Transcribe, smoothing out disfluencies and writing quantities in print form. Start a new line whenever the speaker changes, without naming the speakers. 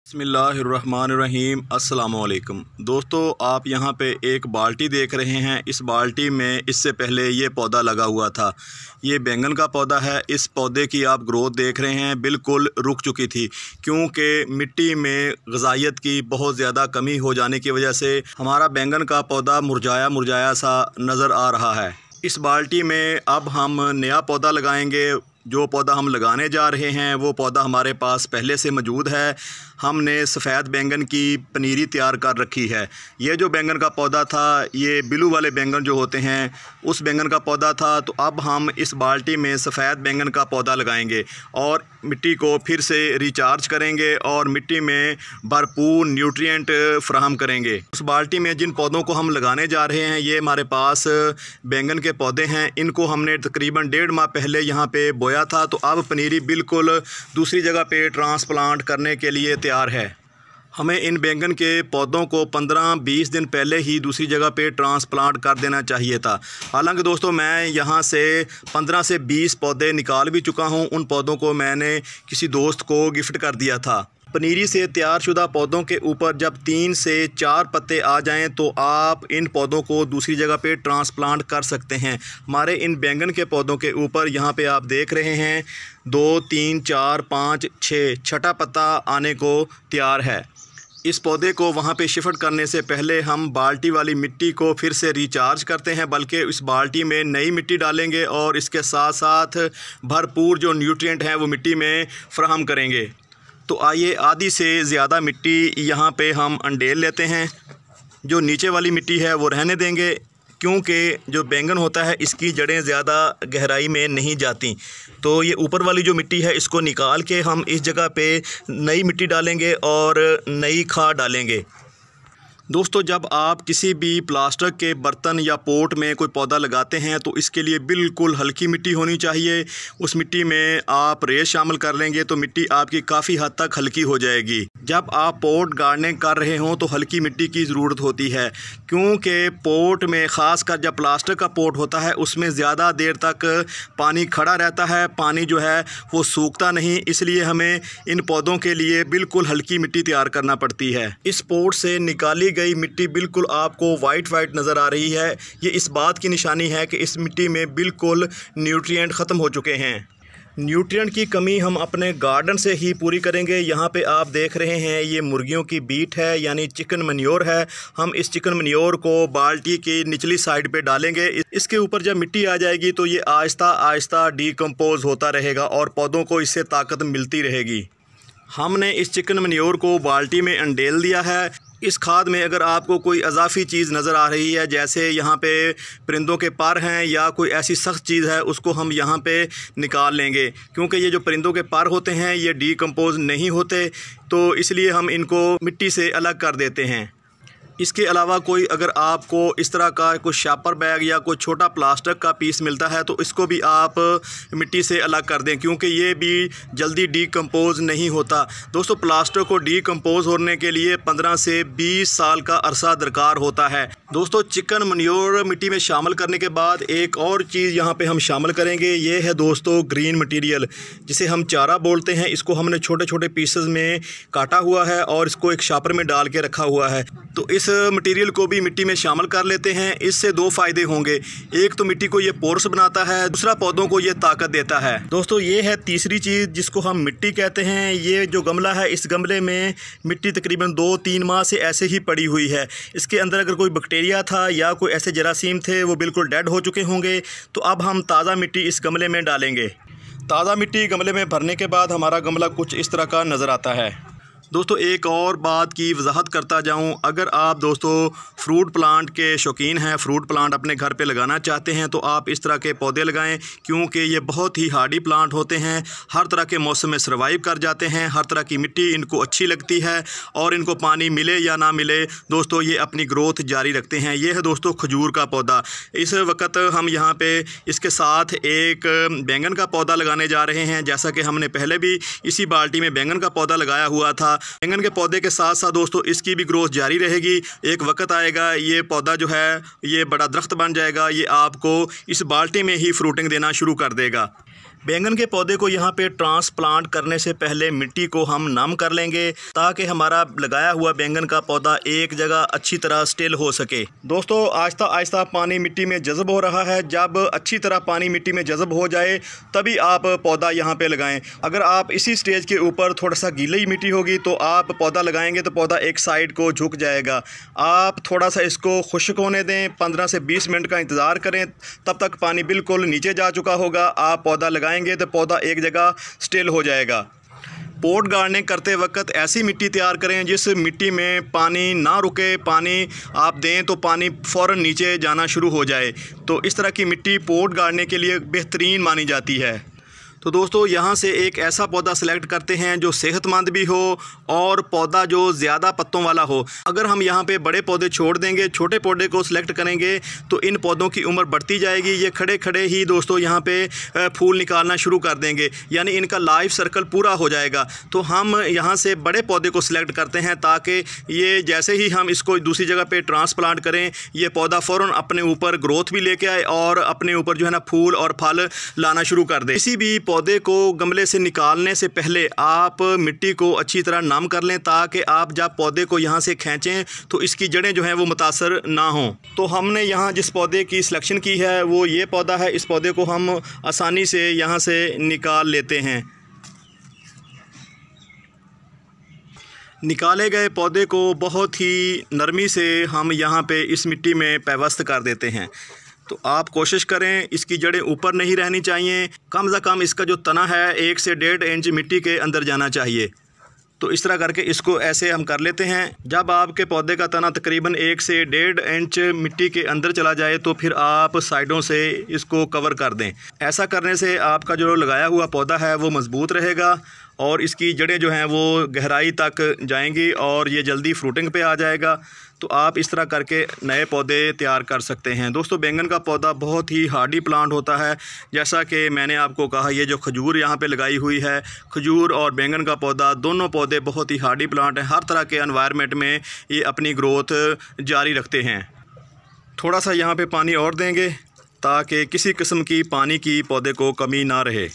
बिस्मिल्लाहिर्रहमानिर्रहीम अस्सलामुअलैकुम दोस्तों, आप यहाँ पे एक बाल्टी देख रहे हैं। इस बाल्टी में इससे पहले ये पौधा लगा हुआ था। ये बैंगन का पौधा है। इस पौधे की आप ग्रोथ देख रहे हैं, बिल्कुल रुक चुकी थी क्योंकि मिट्टी में ग़िज़ाइयत की बहुत ज़्यादा कमी हो जाने की वजह से हमारा बैंगन का पौधा मुरझाया मुरझाया सा नज़र आ रहा है। इस बाल्टी में अब हम नया पौधा लगाएंगे। जो पौधा हम लगाने जा रहे हैं वो पौधा हमारे पास पहले से मौजूद है। हमने सफ़ेद बैंगन की पनीरी तैयार कर रखी है। ये जो बैंगन का पौधा था, ये ब्लू वाले बैंगन जो होते हैं उस बैंगन का पौधा था। तो अब हम इस बाल्टी में सफ़ेद बैंगन का पौधा लगाएंगे और मिट्टी को फिर से रिचार्ज करेंगे और मिट्टी में भरपूर न्यूट्रिएंट फ्राहम करेंगे। उस बाल्टी में जिन पौधों को हम लगाने जा रहे हैं, ये हमारे पास बैंगन के पौधे हैं। इनको हमने तकरीबन 1.5 माह पहले यहाँ पे बोया था। तो अब पनीरी बिल्कुल दूसरी जगह पे ट्रांसप्लांट करने के लिए तैयार है। हमें इन बैंगन के पौधों को 15-20 दिन पहले ही दूसरी जगह पे ट्रांसप्लांट कर देना चाहिए था। हालांकि दोस्तों, मैं यहाँ से 15 से 20 पौधे निकाल भी चुका हूँ। उन पौधों को मैंने किसी दोस्त को गिफ्ट कर दिया था। पनीरी से तैयारशुदा पौधों के ऊपर जब 3 से 4 पत्ते आ जाएं तो आप इन पौधों को दूसरी जगह पे ट्रांसप्लांट कर सकते हैं। हमारे इन बैंगन के पौधों के ऊपर यहाँ पे आप देख रहे हैं 2, 3, 4, 5, 6 छठा पत्ता आने को तैयार है। इस पौधे को वहाँ पे शिफ्ट करने से पहले हम बाल्टी वाली मिट्टी को फिर से रिचार्ज करते हैं, बल्कि इस बाल्टी में नई मिट्टी डालेंगे और इसके साथ साथ भरपूर जो न्यूट्रिएंट हैं वो मिट्टी में फ्राहम करेंगे। तो आइए आधी से ज़्यादा मिट्टी यहाँ पे हम अंडेल लेते हैं। जो नीचे वाली मिट्टी है वो रहने देंगे क्योंकि जो बैंगन होता है इसकी जड़ें ज़्यादा गहराई में नहीं जाती। तो ये ऊपर वाली जो मिट्टी है इसको निकाल के हम इस जगह पे नई मिट्टी डालेंगे और नई खाद डालेंगे। दोस्तों, जब आप किसी भी प्लास्टिक के बर्तन या पोट में कोई पौधा लगाते हैं तो इसके लिए बिल्कुल हल्की मिट्टी होनी चाहिए। उस मिट्टी में आप रेत शामिल कर लेंगे तो मिट्टी आपकी काफ़ी हद तक हल्की हो जाएगी। जब आप पोट गार्डनिंग कर रहे हों तो हल्की मिट्टी की ज़रूरत होती है क्योंकि पोट में ख़ासकर जब प्लास्टिक का पोट होता है उसमें ज़्यादा देर तक पानी खड़ा रहता है, पानी जो है वो सूखता नहीं। इसलिए हमें इन पौधों के लिए बिल्कुल हल्की मिट्टी तैयार करना पड़ती है। इस पोट से निकाली गई मिट्टी बिल्कुल आपको वाइट नज़र आ रही है। ये इस बात की निशानी है कि इस मिट्टी में बिल्कुल न्यूट्रिएंट ख़त्म हो चुके हैं। न्यूट्रिएंट की कमी हम अपने गार्डन से ही पूरी करेंगे। यहाँ पे आप देख रहे हैं ये मुर्गियों की बीट है, यानी चिकन मैन्योर है। हम इस चिकन मैन्योर को बाल्टी की निचली साइड पे डालेंगे। इसके ऊपर जब मिट्टी आ जाएगी तो ये आहिस्ता आहिस्ता डिकम्पोज होता रहेगा और पौधों को इससे ताकत मिलती रहेगी। हमने इस चिकन मैन्योर को बाल्टी में अंडेल दिया है। इस खाद में अगर आपको कोई इजाफी चीज़ नज़र आ रही है, जैसे यहाँ पे परिंदों के पर हैं या कोई ऐसी सख्त चीज़ है, उसको हम यहाँ पे निकाल लेंगे क्योंकि ये जो परिंदों के पर होते हैं ये डिकम्पोज नहीं होते, तो इसलिए हम इनको मिट्टी से अलग कर देते हैं। इसके अलावा कोई अगर आपको इस तरह का कोई शापर बैग या कोई छोटा प्लास्टिक का पीस मिलता है तो इसको भी आप मिट्टी से अलग कर दें क्योंकि ये भी जल्दी डिकम्पोज नहीं होता। दोस्तों, प्लास्टिक को डिकम्पोज होने के लिए 15 से 20 साल का अरसा दरकार होता है। दोस्तों, चिकन मैन्योर मिट्टी में शामिल करने के बाद एक और चीज़ यहाँ पे हम शामिल करेंगे। ये है दोस्तों ग्रीन मटीरियल, जिसे हम चारा बोलते हैं। इसको हमने छोटे छोटे पीसेस में काटा हुआ है और इसको एक शापर में डाल के रखा हुआ है। तो इस मटेरियल को भी मिट्टी में शामिल कर लेते हैं। इससे 2 फ़ायदे होंगे। एक तो मिट्टी को ये पोरस बनाता है, दूसरा पौधों को ये ताकत देता है। दोस्तों, ये है तीसरी चीज़ जिसको हम मिट्टी कहते हैं। ये जो गमला है, इस गमले में मिट्टी तकरीबन 2-3 माह से ऐसे ही पड़ी हुई है। इसके अंदर अगर कोई बैक्टीरिया था या कोई ऐसे जरासीम थे वो बिल्कुल डेड हो चुके होंगे। तो अब हम ताज़ा मिट्टी इस गमले में डालेंगे। ताज़ा मिट्टी गमले में भरने के बाद हमारा गमला कुछ इस तरह का नज़र आता है। दोस्तों, एक और बात की वजाहत करता जाऊं, अगर आप दोस्तों फ्रूट प्लांट के शौकीन हैं, फ्रूट प्लांट अपने घर पे लगाना चाहते हैं तो आप इस तरह के पौधे लगाएं क्योंकि ये बहुत ही हार्डी प्लांट होते हैं। हर तरह के मौसम में सर्वाइव कर जाते हैं। हर तरह की मिट्टी इनको अच्छी लगती है और इनको पानी मिले या ना मिले दोस्तों ये अपनी ग्रोथ जारी रखते हैं। ये है दोस्तों खजूर का पौधा। इस वक्त हम यहाँ पे इसके साथ एक बैंगन का पौधा लगाने जा रहे हैं। जैसा कि हमने पहले भी इसी बाल्टी में बैंगन का पौधा लगाया हुआ था। बैंगन के पौधे के साथ साथ दोस्तों इसकी भी ग्रोथ जारी रहेगी। एक वक्त आएगा ये पौधा जो है ये बड़ा दरख्त बन जाएगा। ये आपको इस बाल्टी में ही फ्रूटिंग देना शुरू कर देगा। बैंगन के पौधे को यहाँ पे ट्रांसप्लांट करने से पहले मिट्टी को हम नम कर लेंगे ताकि हमारा लगाया हुआ बैंगन का पौधा एक जगह अच्छी तरह स्टिल हो सके। दोस्तों आहिस्ता आहिस्ता पानी मिट्टी में जज़ब हो रहा है। जब अच्छी तरह पानी मिट्टी में जज़ब हो जाए तभी आप पौधा यहाँ पे लगाएं। अगर आप इसी स्टेज के ऊपर थोड़ा सा गीली मिट्टी होगी तो आप पौधा लगाएंगे तो पौधा एक साइड को झुक जाएगा। आप थोड़ा सा इसको खुश्क होने दें, 15 से 20 मिनट का इंतज़ार करें, तब तक पानी बिल्कुल नीचे जा चुका होगा। आप पौधा लगाएंगे तो पौधा एक जगह स्टिल हो जाएगा। पॉट गार्डनिंग करते वक्त ऐसी मिट्टी तैयार करें जिस मिट्टी में पानी ना रुके। पानी आप दें तो पानी फ़ौरन नीचे जाना शुरू हो जाए। तो इस तरह की मिट्टी पॉट गाड़ने के लिए बेहतरीन मानी जाती है। तो दोस्तों यहाँ से एक ऐसा पौधा सेलेक्ट करते हैं जो सेहतमंद भी हो और पौधा जो ज़्यादा पत्तों वाला हो। अगर हम यहाँ पे बड़े पौधे छोड़ देंगे, छोटे पौधे को सिलेक्ट करेंगे तो इन पौधों की उम्र बढ़ती जाएगी। ये खड़े खड़े ही दोस्तों यहाँ पे फूल निकालना शुरू कर देंगे, यानी इनका लाइफ सर्कल पूरा हो जाएगा। तो हम यहाँ से बड़े पौधे को सिलेक्ट करते हैं ताकि ये जैसे ही हम इसको दूसरी जगह पर ट्रांसप्लांट करें, ये पौधा फ़ौरन अपने ऊपर ग्रोथ भी लेके आए और अपने ऊपर जो है ना फूल और फल लाना शुरू कर दे। किसी भी पौधे को गमले से निकालने से पहले आप मिट्टी को अच्छी तरह नम कर लें ताकि आप जब पौधे को यहाँ से खींचें तो इसकी जड़ें जो हैं वो मुतासर ना हों। तो हमने यहाँ जिस पौधे की सिलेक्शन की है वो ये पौधा है। इस पौधे को हम आसानी से यहाँ से निकाल लेते हैं। निकाले गए पौधे को बहुत ही नरमी से हम यहाँ पे इस मिट्टी में पेवस्त कर देते हैं। तो आप कोशिश करें इसकी जड़ें ऊपर नहीं रहनी चाहिए। कम से कम इसका जो तना है 1 से 1.5 इंच मिट्टी के अंदर जाना चाहिए। तो इस तरह करके इसको ऐसे हम कर लेते हैं। जब आपके पौधे का तना तकरीबन 1 से 1.5 इंच मिट्टी के अंदर चला जाए तो फिर आप साइडों से इसको कवर कर दें। ऐसा करने से आपका जो लगाया हुआ पौधा है वो मज़बूत रहेगा और इसकी जड़ें जो हैं वो गहराई तक जाएंगी और ये जल्दी फ्रूटिंग पे आ जाएगा। तो आप इस तरह करके नए पौधे तैयार कर सकते हैं। दोस्तों बैंगन का पौधा बहुत ही हार्डी प्लांट होता है। जैसा कि मैंने आपको कहा, ये जो खजूर यहाँ पे लगाई हुई है, खजूर और बैंगन का पौधा दोनों पौधे बहुत ही हार्डी प्लांट हैं। हर तरह के एनवायरनमेंट में ये अपनी ग्रोथ जारी रखते हैं। थोड़ा सा यहाँ पे पानी और देंगे ताकि किसी किस्म की पानी की पौधे को कमी ना रहे।